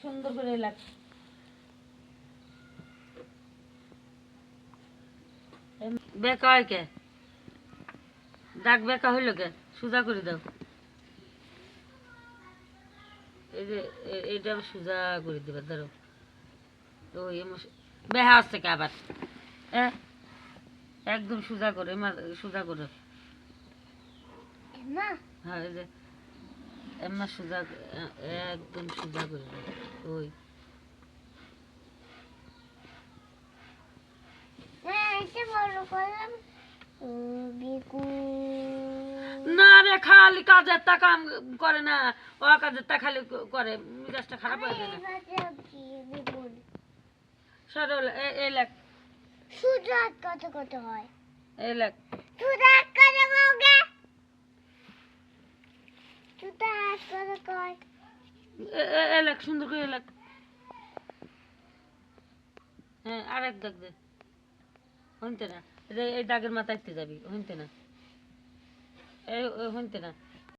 সুন্দর করে লাগ বেকা হয় কে দাগ বেকা হইল কে সোজা করে দাও এই যে এইটা সোজা করে দিবা ধরো ওই বেহা আসছে কে আবার একদম সোজা করে সোজা করে হ্যাঁ এই যে এমনা সোজা একদম সোজা করে দাও ওই না রে খালি কাজের তা কাম করে না ও কাজের তা খালি করে মিজাজটা খারাপ হয়ে যায় না সরল এই লেখ সুজাত কত কত হয় এই লেখ সুজাত কত কওগে সুজাত কত কয় এই লেখ সুন্দর করে লেখ হ্যাঁ আরেক দাগ দে হইতে না এই দাগের মাথায় যাবি হইতে না এই হইতে না